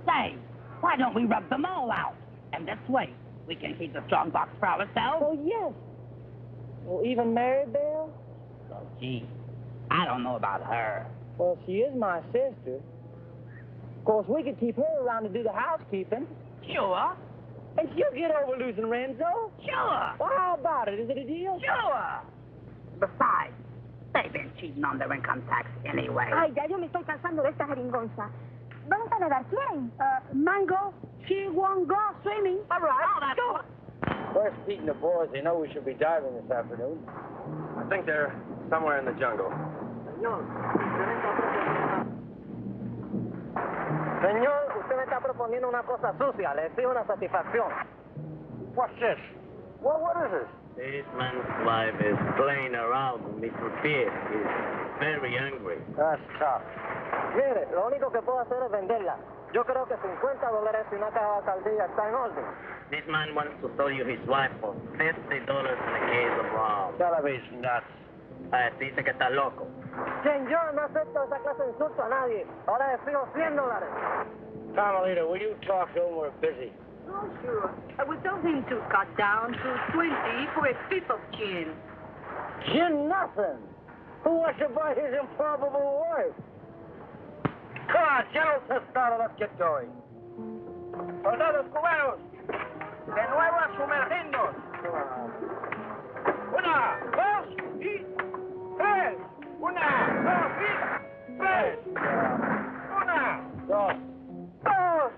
Say, why don't we rub them all out? And this way, we can keep the strong box for ourselves. Oh, yes. Well, even Maribel? Oh, gee, I don't know about her. Well, she is my sister. Of course, we could keep her around to do the housekeeping. Sure. And she'll get over losing Renzo. Sure. Well, how about it? Is it a deal? Sure. Besides, they've been cheating on their income tax anyway. Ay, ya yo me estoy cansando de esta jeringonza. ¿Vamos a nadar? ¿Quién? Mango, she won't go swimming. All right. Oh, that's Sure. Where's Pete and the boys? They know we should be diving this afternoon. I think they're somewhere in the jungle. Señor, usted me está proponiendo una cosa sucia. Le exijo una satisfacción. What's this? What is this? This man's wife is playing around with Mr. Pete. He's very angry. That's tough. Mire, lo único que puedo hacer es venderla. Yo creo que $50 y una caja de saldilla está en orden. This man wants to sell you his wife for $50 and a case of rum. Television nuts. Dice que está loco. Señor, no acepto esa clase de insulto a nadie. Ahora le fijo $100. Carmelita, will you talk to him? We're busy. Oh, sure. I would tell him to cut down to 20 for a fifth of gin. Gin nothing. Who wants to buy his improbable wife? Come on, General Tostado, let's get going. Soldados cubanos, de nuevo a sumergirnos. Una, dos y tres. Una, dos y tres. Una, Dos. tres.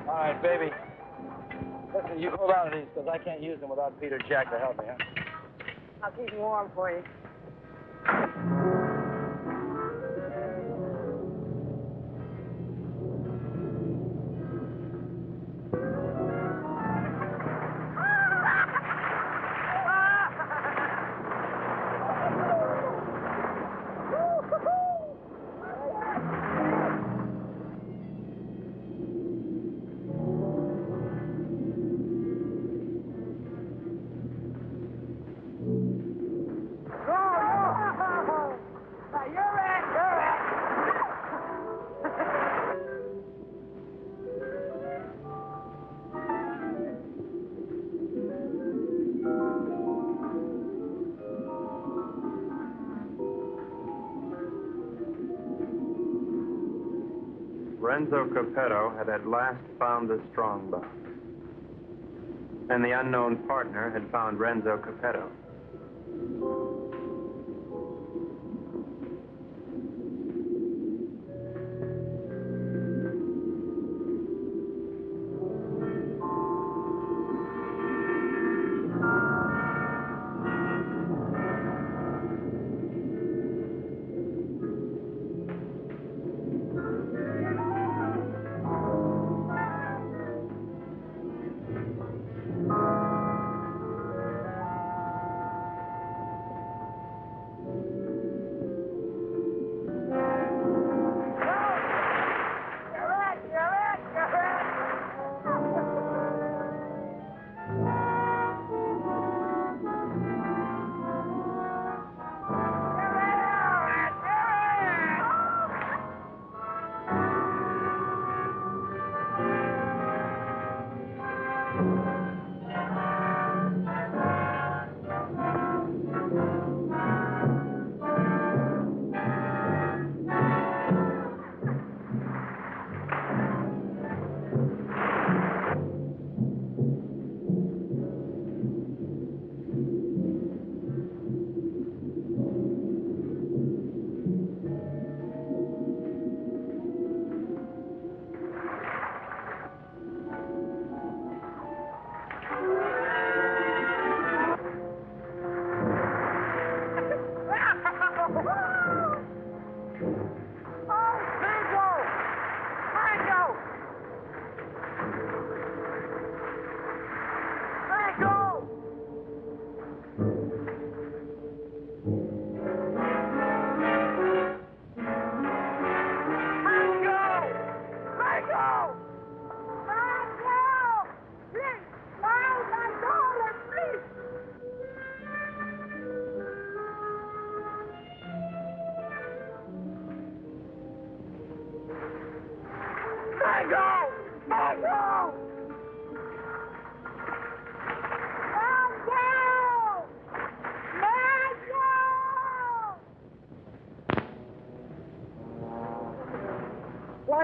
All right, baby. Listen, you hold on to these, because I can't use them without Peter Jack to help me, huh? I'll keep him warm for you. Renzo Capetto had at last found the strong box. And the unknown partner had found Renzo Capetto.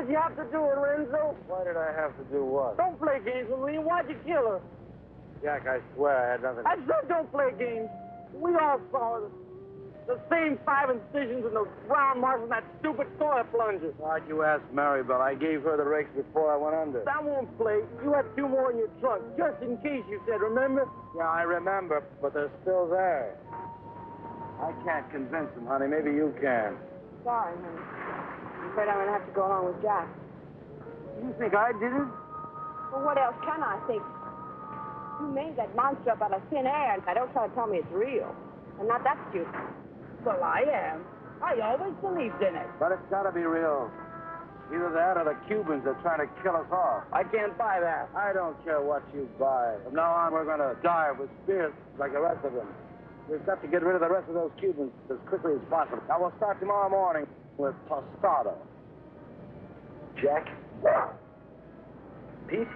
Why'd you have to do it, Renzo? Why did I have to do what? Don't play games with me. Why'd you kill her? Jack, I swear I had nothing. I said don't play games. We all saw it. The same 5 incisions and the round marks in that stupid toilet plunger. Why'd you ask Maribel? I gave her the rakes before I went under. That won't play. You had 2 more in your trunk, just in case, you said, remember? Yeah, I remember, but they're still there. I can't convince them, honey. Maybe you can. Sorry, honey. I'm afraid I'm going to have to go along with Jack. You think I did it? Well, what else can I think? You made that monster up out of thin air, and don't try to tell me it's real. I'm not that stupid. Well, I am. I always believed in it. But it's got to be real. Either that or the Cubans are trying to kill us off. I can't buy that. I don't care what you buy. From now on, we're going to die with spirits like the rest of them. We've got to get rid of the rest of those Cubans as quickly as possible. Now, we'll start tomorrow morning with tostada. Jack? Pete?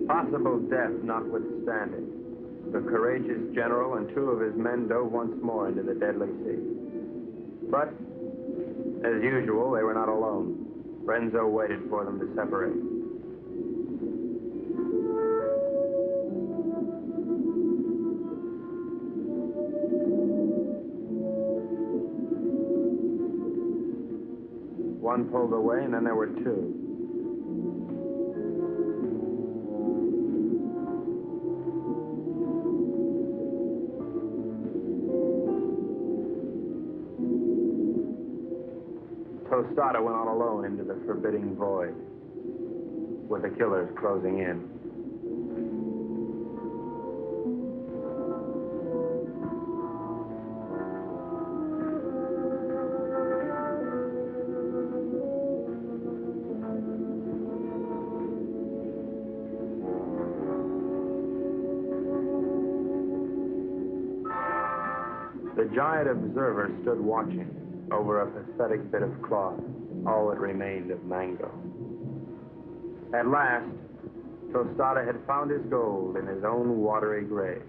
Possible death notwithstanding, the courageous general and 2 of his men dove once more into the deadly sea. But, as usual, they were not alone. Renzo waited for them to separate. One pulled away, and then there were 2. Tostada went on alone into the forbidding void, with the killers closing in. The giant observer stood watching over a pathetic bit of cloth, all that remained of Mango. At last, Tostada had found his gold in his own watery grave.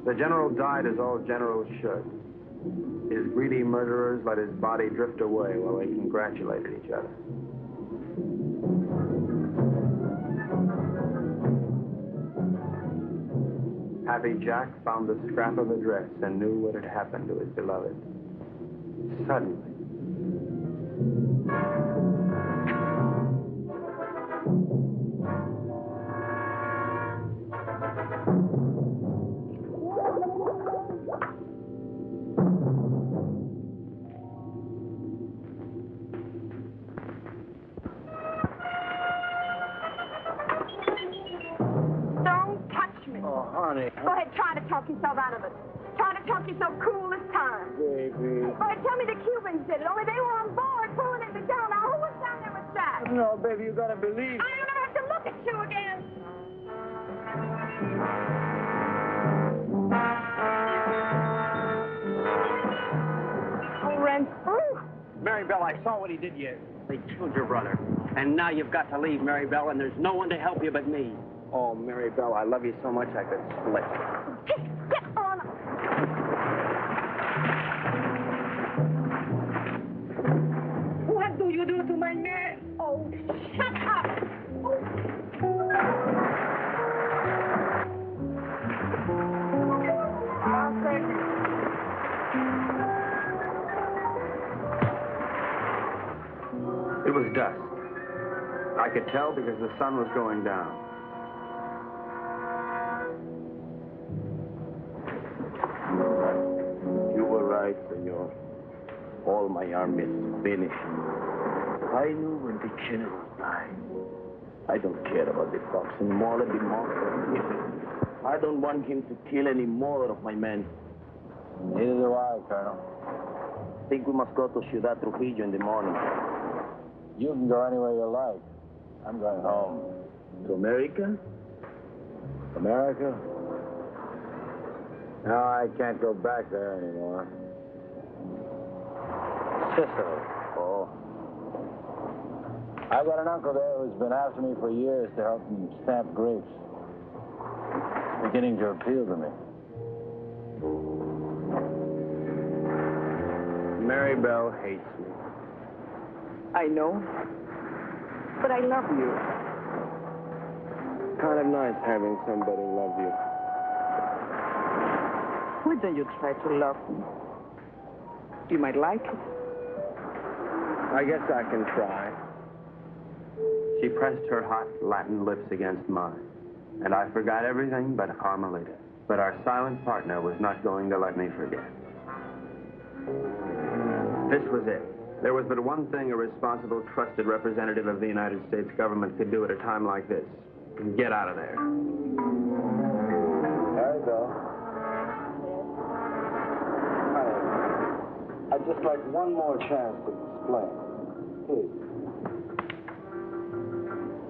The general died as all generals should. His greedy murderers let his body drift away while they congratulated each other. Happy Jack found the scrap of a dress and knew what had happened to his beloved. Suddenly, Go ahead, try to talk yourself out of it. Try to talk yourself cool this time. Baby. Go ahead, tell me the Cubans did it, only they were on board pulling it down. Now, who was down there with Jack? No, baby, you gotta believe. I'm gonna have to look at you again. Oh, Ren. Maribel, I saw what he did to you. They killed your brother. And now you've got to leave, Maribel, and there's no one to help you but me. oh, Maribel, I love you so much I could split. Get on. What do you do to my man? Oh, shut up. It was dusk. I could tell because the sun was going down. You were right, senor. All my army is finished. I knew when the general died. I don't care about the fox anymore. Let the monster. I don't want him to kill any more of my men. Neither do I, Colonel. I think we must go to Ciudad Trujillo in the morning. You can go anywhere you like. I'm going home. To America? America? No, I can't go back there anymore. Sicily. Oh. I've got an uncle there who's been after me for years to help him stamp grapes. It's beginning to appeal to me. Mary Bell hates me. I know. But I love you. Kind of nice having somebody love you. Why don't you try to love me? You might like it. I guess I can try. She pressed her hot Latin lips against mine, and I forgot everything but Carmelita. But our silent partner was not going to let me forget. This was it. There was but one thing a responsible, trusted representative of the United States government could do at a time like this. Get out of there. There you go. I'd just like one more chance to explain. Please.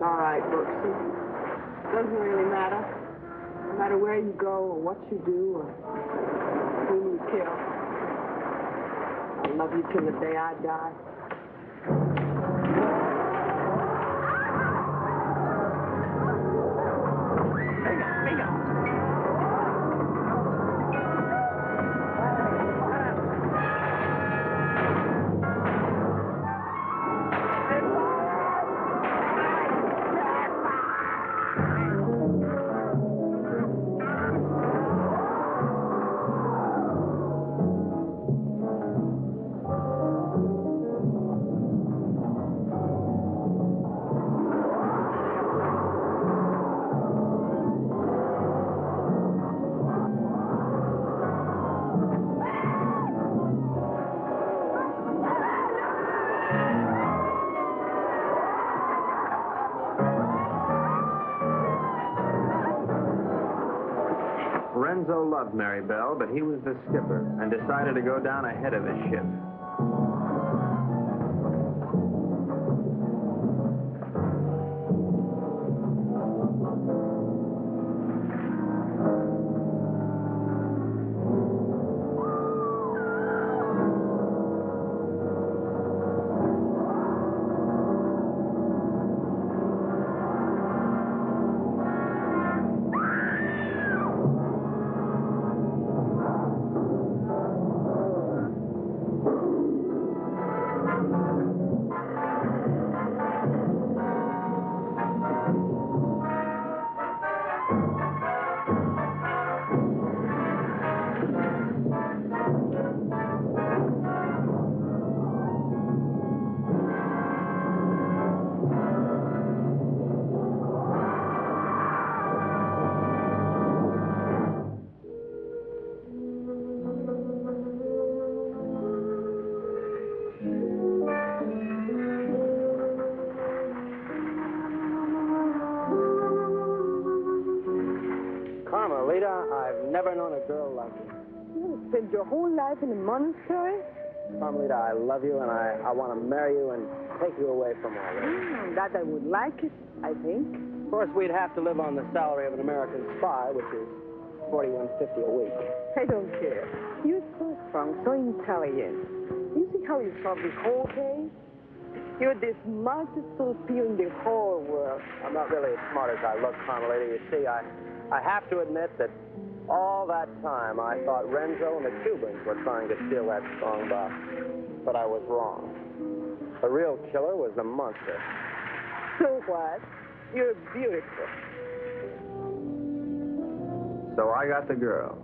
All right, Brooksy. Doesn't really matter. No matter where you go or what you do or who you kill. I'll love you till the day I die. Renzo loved Mary Bell, but he was the skipper and decided to go down ahead of his ship. Carmelita, I've never known a girl like you. You spent your whole life in a monastery? Carmelita, I love you, and I want to marry you and take you away from all this. That I would like it, I think. Of course, we'd have to live on the salary of an American spy, which is $41.50 a week. I don't care. You're so strong, so intelligent. You see how you solve this whole case? You're the smartest torpedo in the whole world. I'm not really as smart as I look, Carmelita. You see, I have to admit that all that time I thought Renzo and the Cubans were trying to steal that strong box. But I was wrong. The real killer was the monster. So what? You're beautiful. So I got the girl.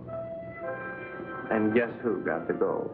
And guess who got the gold?